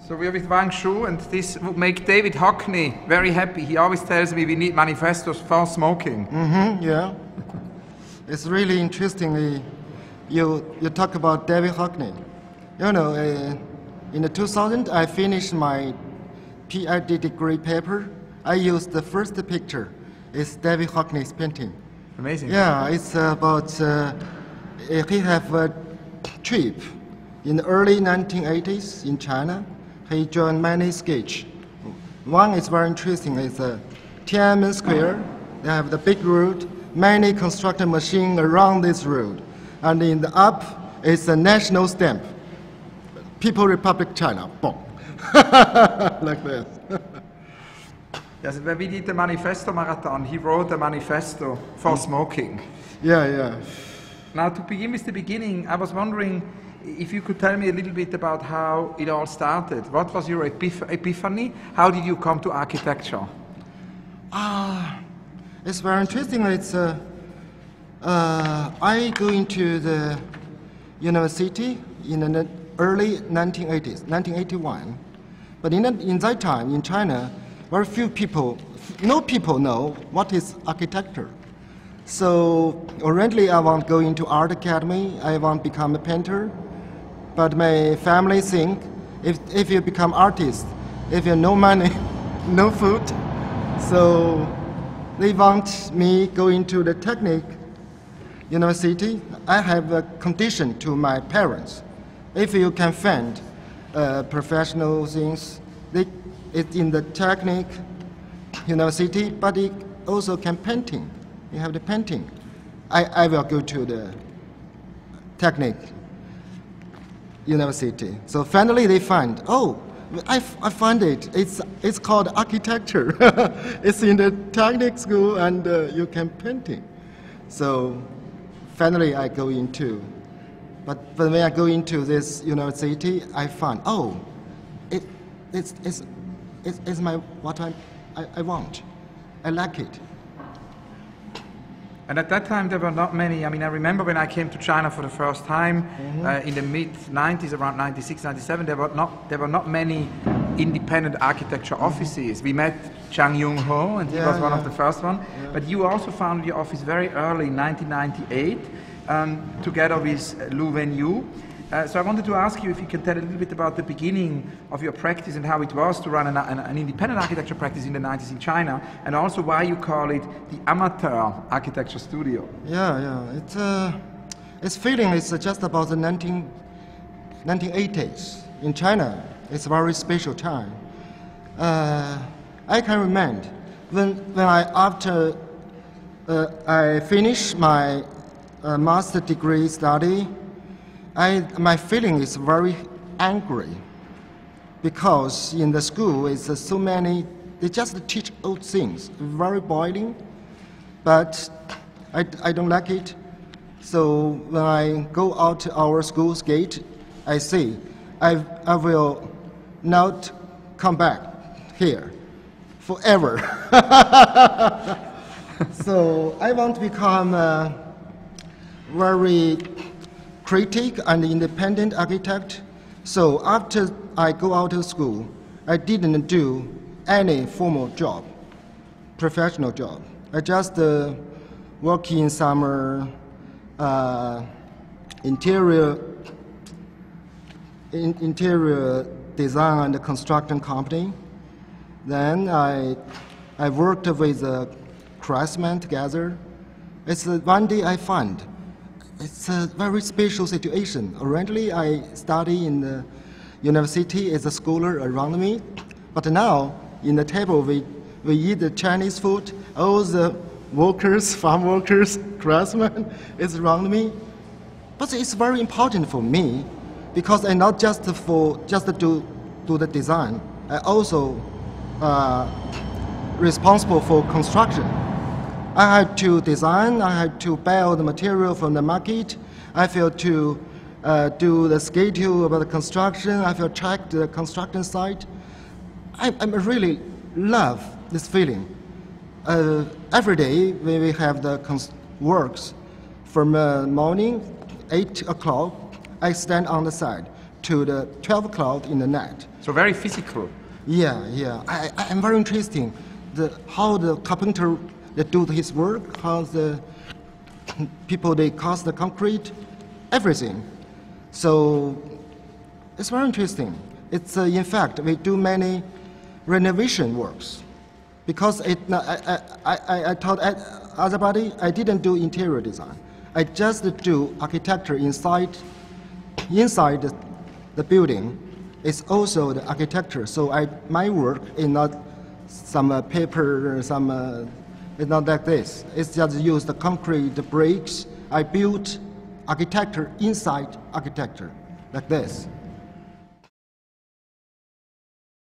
So we're with Wang Shu, and this would make David Hockney very happy. He always tells me we need manifestos for smoking. Yeah. It's really interesting. You talk about David Hockney. You know, in the 2000, I finished my PhD degree paper. I used the first picture. It's David Hockney's painting. Amazing. Yeah, it's about, he have a trip in the early 1980s in China. He joined many sketch. One is very interesting. It's Tiananmen Square. They have the big road, many construction machines around this road. And in the up is a national stamp. People Republic China, boom. Like this. Yes, when we did the manifesto marathon, he wrote a manifesto for smoking. Yeah. Now, to begin with the beginning, I was wondering if you could tell me a little bit about how it all started. What was your epiphany? How did you come to architecture? It's very interesting. It's I go into the university in the early 1980s, 1981. But in that time in China, very few people, no people know what is architecture. So originally I want to go into art academy. I want to become a painter. But my family think if you become artist, if you have no money, no food, so they want me go into the technique university. I have a condition to my parents. If you can find professional things, it's in the technique university, but it also can painting. You have the painting. I will go to the technique university. So finally they find, I find it. It's called architecture. It's in the technique school, and you can painting. So finally I go into, but when I go into this university, I find, it's my what I want. I like it. And at that time, there were not many. I mean, I remember when I came to China for the first time in the mid-90s, around 96, 97, there were not many independent architecture offices. We met Chang Yung-ho, and he was one of the first one. Yeah. But you also founded your office very early, in 1998, together with Lu Wenyu. So I wanted to ask you if you can tell a little bit about the beginning of your practice and how it was to run an independent architecture practice in the 90s in China, and also why you call it the amateur architecture studio. Yeah. Its feeling is just about the 1980s. In China, it's a very special time. I can remember when after I finished my master degree study, my feeling is very angry because in the school it's so many, they just teach old things, very boring, but I don't like it. So when I go out to our school's gate, I say, I will not come back here forever. So I want to become very critic and independent architect. So after I go out of school, I didn't do any formal job, professional job. I just work in some interior design and construction company. Then I worked with a craftsman together. It's one day I find it's a very special situation. Originally, I study in the university as a scholar around me, but now in the table we eat the Chinese food. All the workers, farm workers, craftsmen is around me. But it's very important for me because I not just do the design. I also responsible for construction. I had to design, I had to buy all the material from the market, I have to do the schedule about the construction, I have to check the construction site. I really love this feeling. Every day when we have the works from morning 8 o'clock, I stand on the side to the 12 cloud in the net. So very physical. Yeah. I'm very interesting. How the carpenter they do his work, how the people they cast the concrete, everything. So it's very interesting. It's in fact we do many renovation works because I told everybody I didn't do interior design. I just do architecture inside the building. It's also the architecture. So my work is not some paper, it's not like this. It's just use the concrete, the bricks. I built architecture inside architecture, like this.